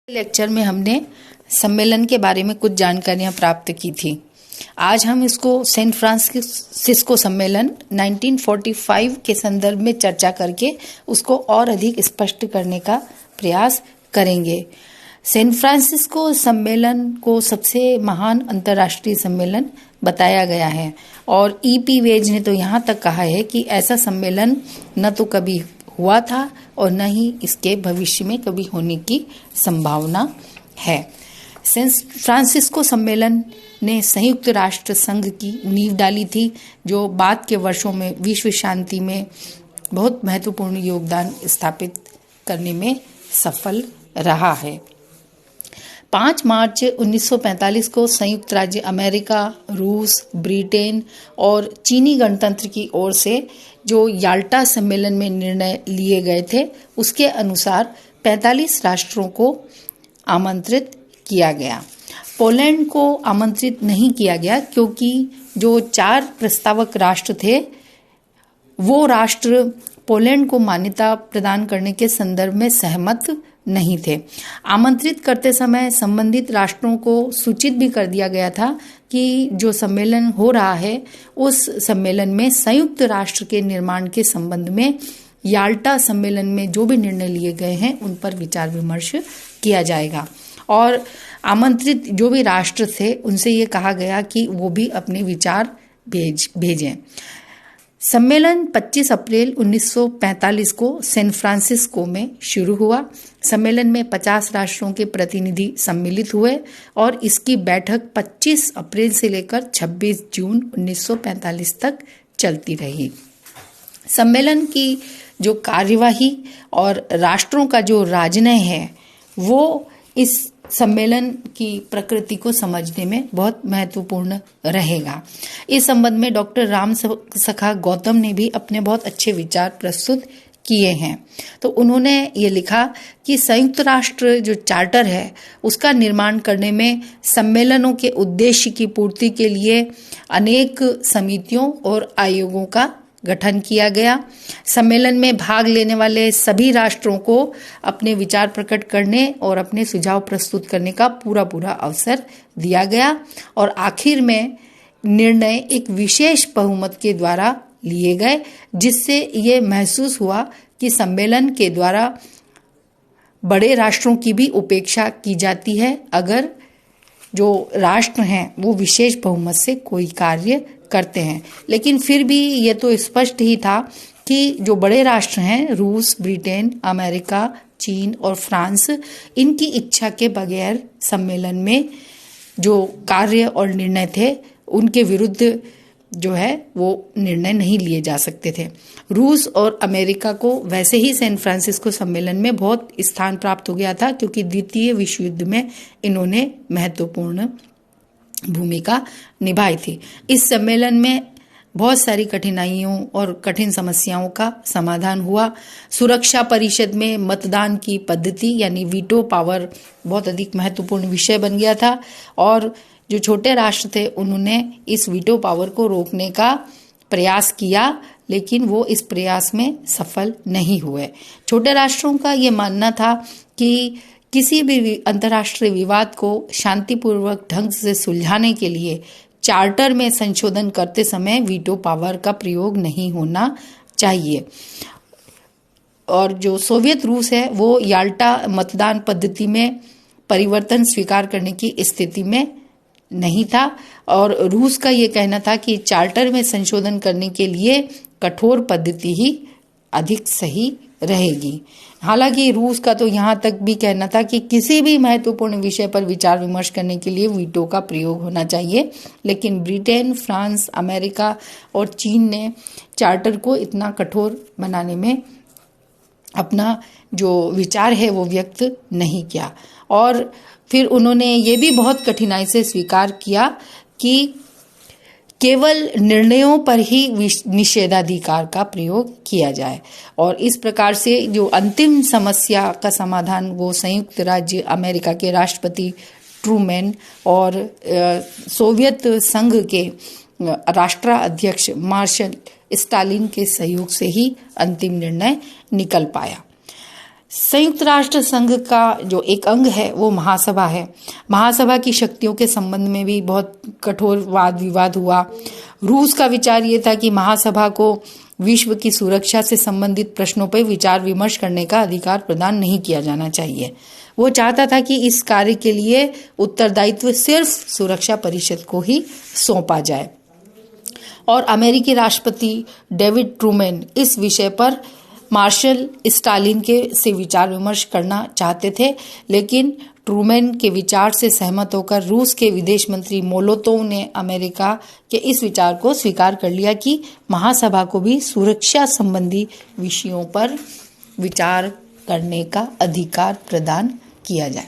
Lecture में हमने सम्मेलन के बारे में कुछ जानकारियां प्राप्त की थी। आज हम इसको सैन फ्रांसिस्को सम्मेलन 1945 के संदर्भ में चर्चा करके उसको और अधिक स्पष्ट करने का प्रयास करेंगे। सैन फ्रांसिस्को सम्मेलन को सबसे महान अंतर्राष्ट्रीय सम्मेलन बताया गया है और ईपी वेज ने तो यहाँ तक कहा है कि ऐसा सम्मेलन न तो कभी हुआ था और न ही इसके भविष्य में कभी होने की संभावना है। सैन फ्रांसिस्को सम्मेलन ने संयुक्त राष्ट्र संघ की नींव डाली थी, जो बाद के वर्षों में विश्व शांति में बहुत महत्वपूर्ण योगदान स्थापित करने में सफल रहा है। 5 मार्च 1945 को संयुक्त राज्य अमेरिका, रूस, ब्रिटेन और चीनी गणतंत्र की ओर से जो याल्टा सम्मेलन में निर्णय लिए गए थे, उसके अनुसार 45 राष्ट्रों को आमंत्रित किया गया। पोलैंड को आमंत्रित नहीं किया गया क्योंकि जो 4 प्रस्तावक राष्ट्र थे, वो राष्ट्र पोलैंड को मान्यता प्रदान करने के संदर्भ में सहमत नहीं थे। आमंत्रित करते समय संबंधित राष्ट्रों को सूचित भी कर दिया गया था कि जो सम्मेलन हो रहा है, उस सम्मेलन में संयुक्त राष्ट्र के निर्माण के संबंध में याल्टा सम्मेलन में जो भी निर्णय लिए गए हैं, उन पर विचार विमर्श किया जाएगा। और आमंत्रित जो भी राष्ट्र थे, उनसे ये कहा गया कि वो भी अपने विचार भेजें। सम्मेलन 25 अप्रैल 1945 को सैन फ्रांसिस्को में शुरू हुआ। सम्मेलन में 50 राष्ट्रों के प्रतिनिधि सम्मिलित हुए और इसकी बैठक 25 अप्रैल से लेकर 26 जून 1945 तक चलती रही। सम्मेलन की जो कार्यवाही और राष्ट्रों का जो राजनय है, वो इस सम्मेलन की प्रकृति को समझने में बहुत महत्वपूर्ण रहेगा। इस संबंध में डॉक्टर राम सखा गौतम ने भी अपने बहुत अच्छे विचार प्रस्तुत किए हैं। तो उन्होंने ये लिखा कि संयुक्त राष्ट्र जो चार्टर है, उसका निर्माण करने में सम्मेलनों के उद्देश्य की पूर्ति के लिए अनेक समितियों और आयोगों का गठन किया गया। सम्मेलन में भाग लेने वाले सभी राष्ट्रों को अपने विचार प्रकट करने और अपने सुझाव प्रस्तुत करने का पूरा अवसर दिया गया और आखिर में निर्णय एक विशेष बहुमत के द्वारा लिए गए, जिससे ये महसूस हुआ कि सम्मेलन के द्वारा बड़े राष्ट्रों की भी उपेक्षा की जाती है अगर जो राष्ट्र हैं वो विशेष बहुमत से कोई कार्य करते हैं। लेकिन फिर भी ये तो स्पष्ट ही था कि जो बड़े राष्ट्र हैं, रूस, ब्रिटेन, अमेरिका, चीन और फ्रांस, इनकी इच्छा के बगैर सम्मेलन में जो कार्य और निर्णय थे, उनके विरुद्ध जो है वो निर्णय नहीं लिए जा सकते थे। रूस और अमेरिका को वैसे ही सैन फ्रांसिस्को सम्मेलन में बहुत स्थान प्राप्त हो गया था, क्योंकि द्वितीय विश्व युद्ध में इन्होंने महत्वपूर्ण भूमिका निभाई थी। इस सम्मेलन में बहुत सारी कठिनाइयों और कठिन समस्याओं का समाधान हुआ। सुरक्षा परिषद में मतदान की पद्धति यानी वीटो पावर बहुत अधिक महत्वपूर्ण विषय बन गया था और जो छोटे राष्ट्र थे, उन्होंने इस वीटो पावर को रोकने का प्रयास किया, लेकिन वो इस प्रयास में सफल नहीं हुए। छोटे राष्ट्रों का ये मानना था कि किसी भी अंतर्राष्ट्रीय विवाद को शांतिपूर्वक ढंग से सुलझाने के लिए चार्टर में संशोधन करते समय वीटो पावर का प्रयोग नहीं होना चाहिए। और जो सोवियत रूस है, वो याल्टा मतदान पद्धति में परिवर्तन स्वीकार करने की स्थिति में नहीं था और रूस का ये कहना था कि चार्टर में संशोधन करने के लिए कठोर पद्धति ही अधिक सही रहेगी। हालांकि रूस का तो यहाँ तक भी कहना था कि किसी भी महत्वपूर्ण विषय पर विचार विमर्श करने के लिए वीटो का प्रयोग होना चाहिए, लेकिन ब्रिटेन, फ्रांस, अमेरिका और चीन ने चार्टर को इतना कठोर बनाने में अपना जो विचार है वो व्यक्त नहीं किया। और फिर उन्होंने ये भी बहुत कठिनाई से स्वीकार किया कि केवल निर्णयों पर ही निषेधाधिकार का प्रयोग किया जाए और इस प्रकार से जो अंतिम समस्या का समाधान वो संयुक्त राज्य अमेरिका के राष्ट्रपति ट्रूमैन और सोवियत संघ के राष्ट्राध्यक्ष मार्शल स्टालिन के सहयोग से ही अंतिम निर्णय निकल पाया। संयुक्त राष्ट्र संघ का जो एक अंग है वो महासभा है। महासभा की शक्तियों के संबंध में भी बहुत कठोर वाद विवाद हुआ। रूस का विचार ये था कि महासभा को विश्व की सुरक्षा से संबंधित प्रश्नों पर विचार विमर्श करने का अधिकार प्रदान नहीं किया जाना चाहिए। वो चाहता था कि इस कार्य के लिए उत्तरदायित्व सिर्फ सुरक्षा परिषद को ही सौंपा जाए। और अमेरिकी राष्ट्रपति डेविड ट्रूमैन इस विषय पर मार्शल स्टालिन के से विचार विमर्श करना चाहते थे, लेकिन ट्रूमैन के विचार से सहमत होकर रूस के विदेश मंत्री मोलोतोव ने अमेरिका के इस विचार को स्वीकार कर लिया कि महासभा को भी सुरक्षा संबंधी विषयों पर विचार करने का अधिकार प्रदान किया जाए।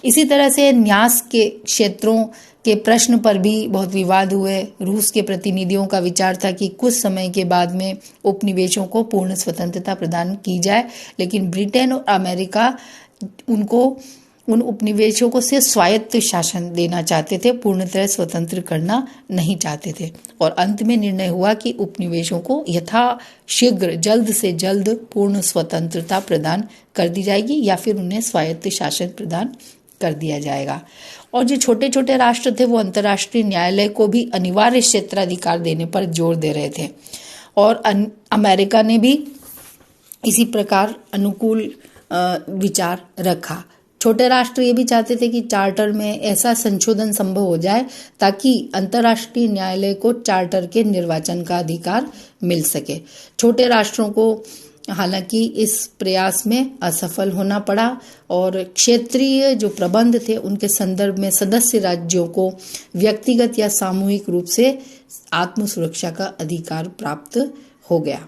इसी तरह से न्यास के क्षेत्रों के प्रश्न पर भी बहुत विवाद हुए। रूस के प्रतिनिधियों का विचार था कि कुछ समय के बाद में उपनिवेशों को पूर्ण स्वतंत्रता प्रदान की जाए, लेकिन ब्रिटेन और अमेरिका उनको उन उपनिवेशों को सिर्फ स्वायत्त शासन देना चाहते थे, पूर्ण तरह स्वतंत्र करना नहीं चाहते थे। और अंत में निर्णय हुआ कि उपनिवेशों को यथाशीघ्र जल्द से जल्द पूर्ण स्वतंत्रता प्रदान कर दी जाएगी या फिर उन्हें स्वायत्त शासन प्रदान कर दिया जाएगा। और जो छोटे छोटे राष्ट्र थे वो अंतर्राष्ट्रीय न्यायालय को भी अनिवार्य क्षेत्राधिकार देने पर जोर दे रहे थे। और अमेरिका ने भी इसी प्रकार अनुकूल विचार रखा। छोटे राष्ट्र ये भी चाहते थे कि चार्टर में ऐसा संशोधन संभव हो जाए ताकि अंतर्राष्ट्रीय न्यायालय को चार्टर के निर्वाचन का अधिकार मिल सके। छोटे राष्ट्रों को हालांकि इस प्रयास में असफल होना पड़ा और क्षेत्रीय जो प्रबंध थे उनके संदर्भ में सदस्य राज्यों को व्यक्तिगत या सामूहिक रूप से आत्म सुरक्षा का अधिकार प्राप्त हो गया।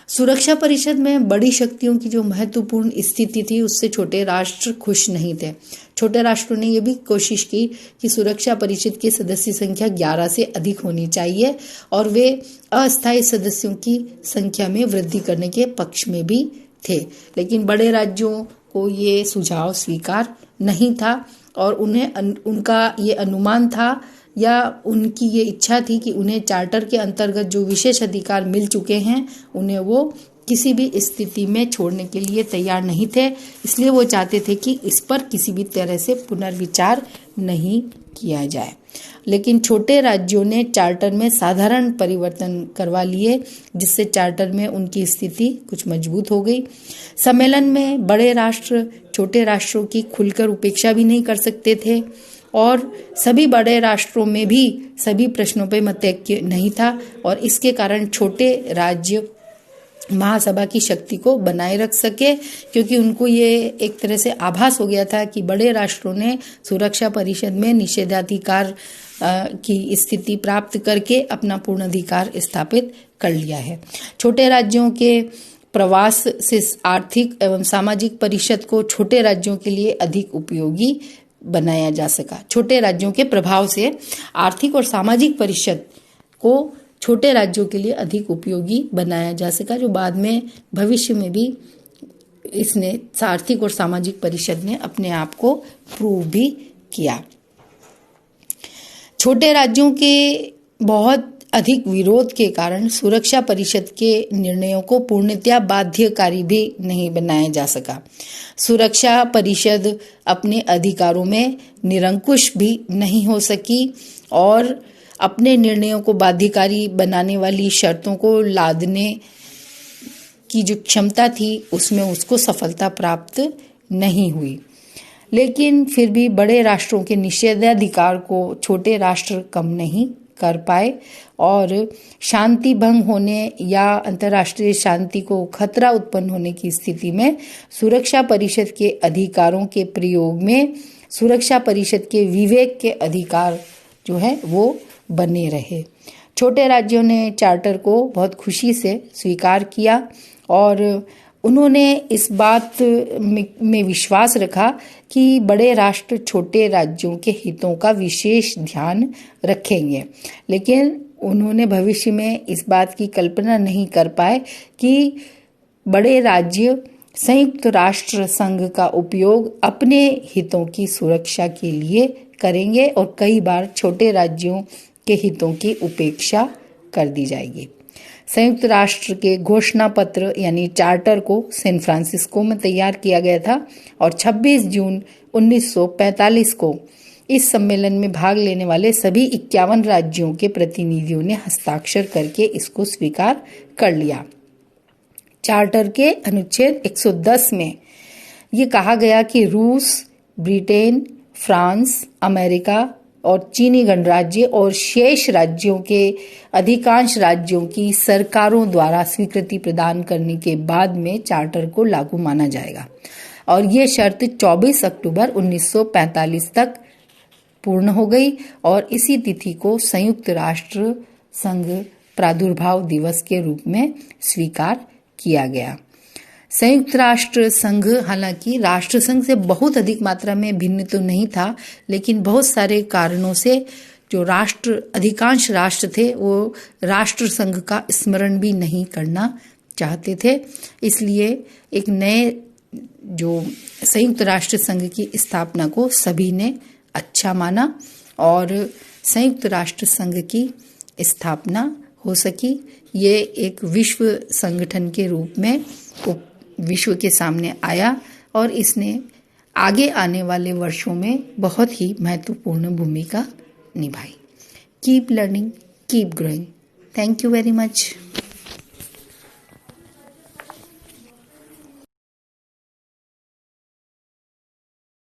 सुरक्षा परिषद में बड़ी शक्तियों की जो महत्वपूर्ण स्थिति थी उससे छोटे राष्ट्र खुश नहीं थे। छोटे राष्ट्रों ने यह भी कोशिश की कि सुरक्षा परिषद की सदस्य संख्या 11 से अधिक होनी चाहिए और वे अस्थायी सदस्यों की संख्या में वृद्धि करने के पक्ष में भी थे, लेकिन बड़े राज्यों को ये सुझाव स्वीकार नहीं था और उनका ये अनुमान था या उनकी ये इच्छा थी कि उन्हें चार्टर के अंतर्गत जो विशेष अधिकार मिल चुके हैं उन्हें वो किसी भी स्थिति में छोड़ने के लिए तैयार नहीं थे। इसलिए वो चाहते थे कि इस पर किसी भी तरह से पुनर्विचार नहीं किया जाए। लेकिन छोटे राज्यों ने चार्टर में साधारण परिवर्तन करवा लिए, जिससे चार्टर में उनकी स्थिति कुछ मजबूत हो गई। सम्मेलन में बड़े राष्ट्र छोटे राष्ट्रों की खुलकर उपेक्षा भी नहीं कर सकते थे और सभी बड़े राष्ट्रों में भी सभी प्रश्नों पर मतैक्य नहीं था और इसके कारण छोटे राज्य महासभा की शक्ति को बनाए रख सके, क्योंकि उनको ये एक तरह से आभास हो गया था कि बड़े राष्ट्रों ने सुरक्षा परिषद में निषेधाधिकार की स्थिति प्राप्त करके अपना पूर्ण अधिकार स्थापित कर लिया है। छोटे राज्यों के प्रवास से आर्थिक एवं सामाजिक परिषद को छोटे राज्यों के लिए अधिक उपयोगी बनाया जा सका। छोटे राज्यों के प्रभाव से आर्थिक और सामाजिक परिषद को छोटे राज्यों के लिए अधिक उपयोगी बनाया जा सका, जो बाद में भविष्य में भी इसने आर्थिक और सामाजिक परिषद ने अपने आप को प्रूव भी किया। छोटे राज्यों के बहुत अधिक विरोध के कारण सुरक्षा परिषद के निर्णयों को पूर्णतया बाध्यकारी भी नहीं बनाया जा सका। सुरक्षा परिषद अपने अधिकारों में निरंकुश भी नहीं हो सकी और अपने निर्णयों को बाध्यकारी बनाने वाली शर्तों को लादने की जो क्षमता थी उसमें उसको सफलता प्राप्त नहीं हुई। लेकिन फिर भी बड़े राष्ट्रों के निषेधाधिकार को छोटे राष्ट्र कम नहीं कर पाए और शांति भंग होने या अंतर्राष्ट्रीय शांति को खतरा उत्पन्न होने की स्थिति में सुरक्षा परिषद के अधिकारों के प्रयोग में सुरक्षा परिषद के विवेक के अधिकार जो है वो बने रहे। छोटे राज्यों ने चार्टर को बहुत खुशी से स्वीकार किया और उन्होंने इस बात में विश्वास रखा कि बड़े राष्ट्र छोटे राज्यों के हितों का विशेष ध्यान रखेंगे, लेकिन उन्होंने भविष्य में इस बात की कल्पना नहीं कर पाए कि बड़े राज्य संयुक्त राष्ट्र संघ का उपयोग अपने हितों की सुरक्षा के लिए करेंगे और कई बार छोटे राज्यों के हितों की उपेक्षा कर दी जाएगी। संयुक्त राष्ट्र के घोषणा पत्र यानी चार्टर को सैन फ्रांसिस्को में तैयार किया गया था और 26 जून 1945 को इस सम्मेलन में भाग लेने वाले सभी 51 राज्यों के प्रतिनिधियों ने हस्ताक्षर करके इसको स्वीकार कर लिया। चार्टर के अनुच्छेद 110 में ये कहा गया कि रूस, ब्रिटेन, फ्रांस, अमेरिका और चीनी गणराज्य और शेष राज्यों के अधिकांश राज्यों की सरकारों द्वारा स्वीकृति प्रदान करने के बाद में चार्टर को लागू माना जाएगा और ये शर्त 24 अक्टूबर 1945 तक पूर्ण हो गई और इसी तिथि को संयुक्त राष्ट्र संघ प्रादुर्भाव दिवस के रूप में स्वीकार किया गया। संयुक्त राष्ट्र संघ हालांकि राष्ट्र संघ से बहुत अधिक मात्रा में भिन्न तो नहीं था, लेकिन बहुत सारे कारणों से जो अधिकांश राष्ट्र थे वो राष्ट्र संघ का स्मरण भी नहीं करना चाहते थे। इसलिए एक नए जो संयुक्त राष्ट्र संघ की स्थापना को सभी ने अच्छा माना और संयुक्त राष्ट्र संघ की स्थापना हो सकी। ये एक विश्व संगठन के रूप में विश्व के सामने आया और इसने आगे आने वाले वर्षों में बहुत ही महत्वपूर्ण भूमिका निभाई। Keep learning, keep growing. Thank you very much.